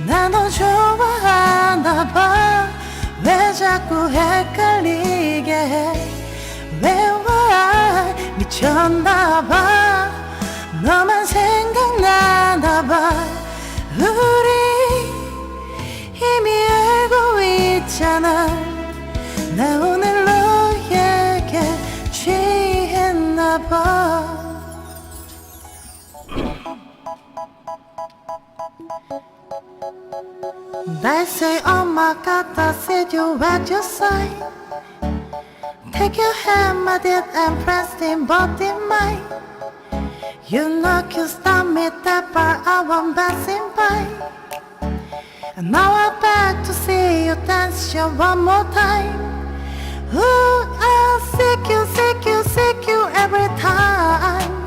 나 너 좋아하나 봐. 왜 자꾸 헷갈리게 해. 왜 와 미쳤나 봐. 너만 생각나나 봐. 우리 이미 알고 있잖아. 나 오늘 너에게 취했나 봐. They say oh my god I see you at your side. Take your hand my dear and press in both in mine. You know you stop me that far I won't passing by. And now I'm back to see you dance show one more time. Ooh, I seek you every time.